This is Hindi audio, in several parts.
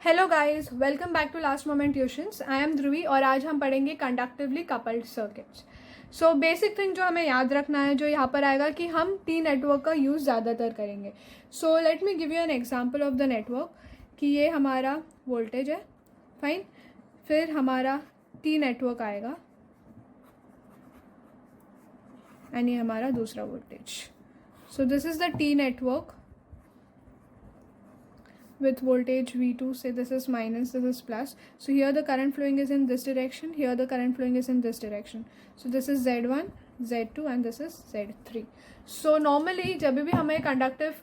Hello guys, welcome back to last moment tuitions. I am Dhruvi और आज हम पढ़ेंगे conductively coupled circuits. So basic thing जो हमें याद रखना है, जो यहाँ पर आएगा कि हम टी नेटवर्क का यूज़ ज़्यादातर करेंगे। So let me give you an example of the network कि ये हमारा वोल्टेज है, फाइन। फिर हमारा टी नेटवर्क आएगा एंड ये हमारा दूसरा voltage. So this is the T network with voltage V2, say this is minus, this is plus. So here the current flowing is in this direction, here the current flowing is in this direction. So this is Z1, Z2 and this is Z3. So normally जब भी हमें conductive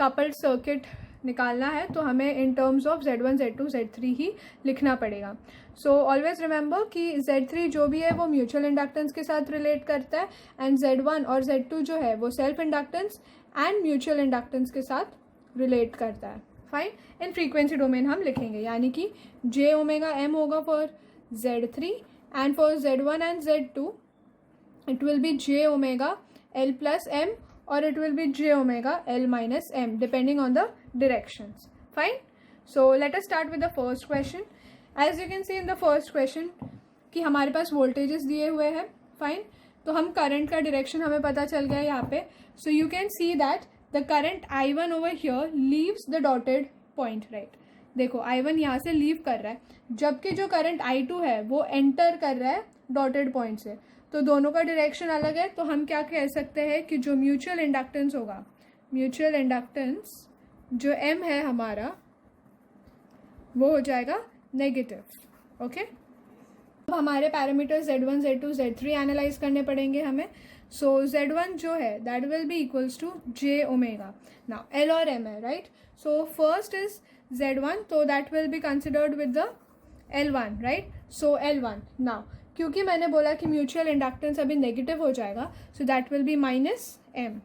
coupled circuit निकालना है तो हमें in terms of Z1, Z2, Z3 ही लिखना पड़ेगा। So always remember कि Z3 जो भी है वो म्यूचुअल इंडक्टेंस के साथ रिलेट करता है एंड Z1 और Z2 जो है वो self inductance and mutual inductance के साथ रिलेट करता है। फाइन, इन फ्रीक्वेंसी डोमेन हम लिखेंगे, यानी कि जे ओमेगा एम होगा for Z3 and for Z1 and Z2 it will be j omega L plus M और it will be j omega L minus M depending on the directions. Fine, so let us start with the first question. As you can see in the first question कि हमारे पास वोल्टेजेस दिए हुए हैं, फाइन। तो हम करंट का डायरेक्शन हमें पता चल गया यहाँ पे। So you can see that the current I1 over here leaves the dotted point, right? देखो I1 यहाँ से लीव कर रहा है, जबकि जो करंट I2 है वो एंटर कर रहा है डॉटेड पॉइंट से। तो दोनों का डायरेक्शन अलग है, तो हम क्या कह सकते हैं कि जो म्यूचुअल इंडक्टेंस होगा, म्यूचुअल इंडक्टेंस जो M है हमारा, वो हो जाएगा नेगेटिव। ओके, अब हमारे parameter Z1, Z2, Z3 analyse करने पड़ेंगे हमें। सो Z1 जो है that will be equals to j omega. Now L और M है, right? So first is Z1, तो that will be considered with the L1, right? So L1 now क्योंकि मैंने बोला कि म्यूचुअल इंडक्टेंस अभी नेगेटिव हो जाएगा, so that will be minus M।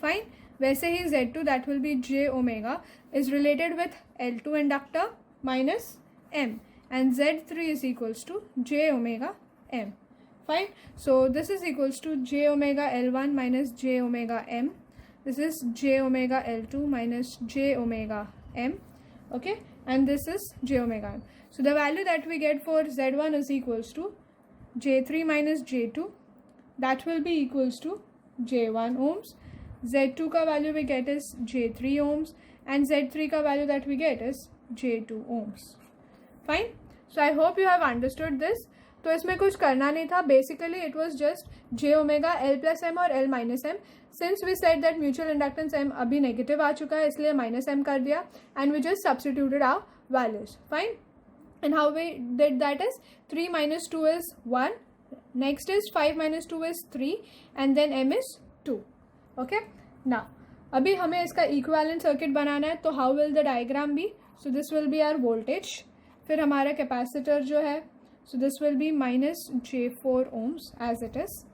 Fine, वैसे ही Z2 that will be j omega is related with L2 inductor minus M and Z3 is equals to j omega m. Fine. So this is equals to j omega L1 minus j omega m. This is j omega L2 minus j omega m. Okay. And this is j omega m. So the value that we get for Z1 is equals to j3 minus j2. That will be equals to j1 ohms. Z2 का value we get is j3 ohms. And Z3 का value that we get is j2 ohms. Fine, so I hope you have understood this. तो इसमें कुछ करना नहीं था, basically it was just j omega L plus M और L minus M. Since we said that mutual inductance M अभी नेगेटिव आ चुका है, इसलिए माइनस एम कर दिया and we just substituted our values. Fine, and how we did that is 3 minus 2 is 1, next is 5 minus 2 is 3 and then m is 2. Okay, now अभी हमें इसका इक्विवेलेंट सर्किट बनाना है, तो how will the diagram be? So this will be our voltage, फिर हमारा कैपेसिटर जो है, so this will be minus J4 ohms as it is.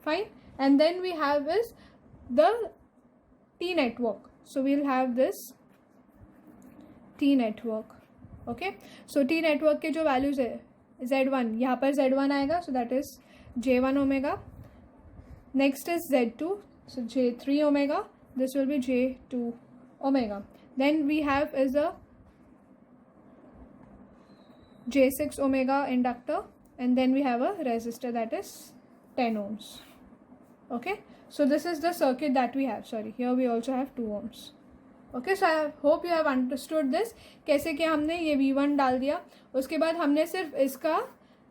Fine, and then we have is the T network, so we'll have this T network. Okay, so T network के जो वैल्यूज है Z1, यहाँ पर Z1 आएगा, so that is J1 omega. Next is Z2, so J3 omega, this will be J2 omega. Then we have is a J6 omega inductor, and then we have a resistor that is 10 ohms. Okay, so this is the circuit that we have. Sorry, here we also have 2 ohms. Okay, so I hope you have understood this. कैसे कि हमने ये V1 डाल दिया, उसके बाद हमने सिर्फ इसका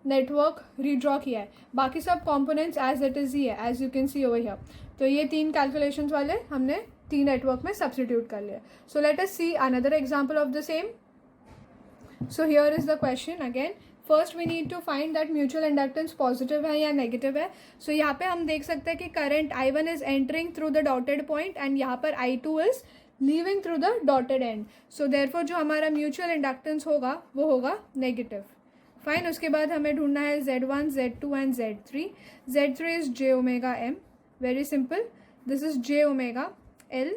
नेटवर्क रीड्रॉ किया है, बाकी सब कॉम्पोनेंट्स एज इट इज़ ही है, as you can see over here. तो ये 3 कैलकुलेशंस वाले हमने टी नेटवर्क में सब्सटीट्यूट कर लिया। So let us see another example of the same. So here is the question again. First we need to find that mutual inductance positive है या नेगेटिव है। सो यहाँ पे हम देख सकते हैं कि current I1 is entering through the dotted point and यहाँ पर I2 is leaving through the dotted and. So therefore जो हमारा म्यूचुअल इंडक्टेंस होगा वो होगा नेगेटिव। फाइन, उसके बाद हमें ढूंढना है Z1, Z2 and Z3। Z3 is j omega m, very simple, this is j omega L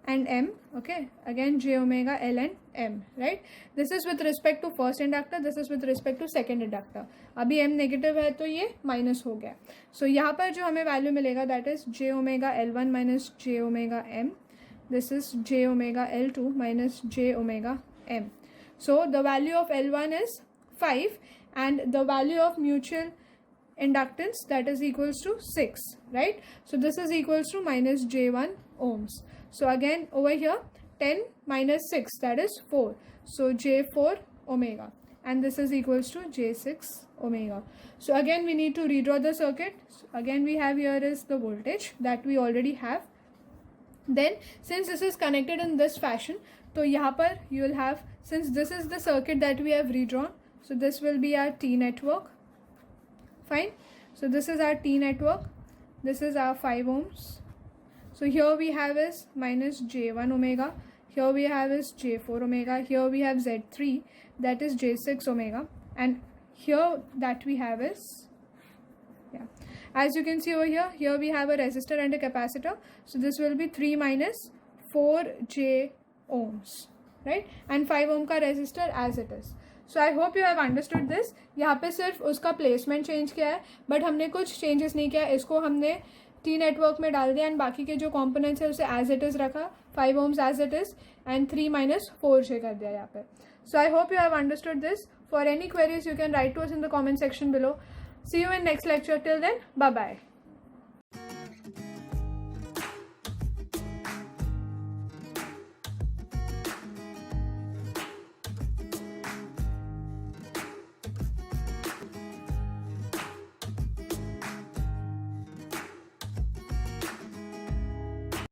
and M. Okay, again j omega L and M, right? This is with respect to first inductor, this is with respect to second inductor. अभी M नेगेटिव है तो ये माइनस हो गया. So यहाँ पर जो हमें वैल्यू मिलेगा that is j omega L1 minus j omega M. This is j omega L2 minus j omega M. So the value of L1 is 5 and the value of mutual inductance, that is equals to 6, right? So this is equals to minus j1 ohms. So again over here 10 minus 6, that is 4, so j4 omega, and this is equals to j6 omega. So again we need to redraw the circuit. So again we have here is the voltage that we already have. Then since this is connected in this fashion, so यहाँ पर you will have, since this is the circuit that we have redrawn, so this will be our T network. Fine. So this is our T network, this is our 5 ohms. So here we have is minus j1 omega, here we have is j4 omega, here we have z3, that is j6 omega, and here that we have is, yeah, as you can see over here, here we have a resistor and a capacitor. So this will be 3 minus 4j ohms, right, and 5 ohm का resistor as it is. So I hope you have understood this. यहाँ पे सिर्फ उसका placement change किया है, but हमने कुछ changes नहीं किया. इसको हमने T network में डाल दिया and बाकी के जो components है उसे as it is रखा, 5 ohms as it is and 3 minus 4j कर दिया यहाँ पे. So I hope you have understood this. For any queries you can write to us in the comment section below. See you in next lecture. Till then, bye bye.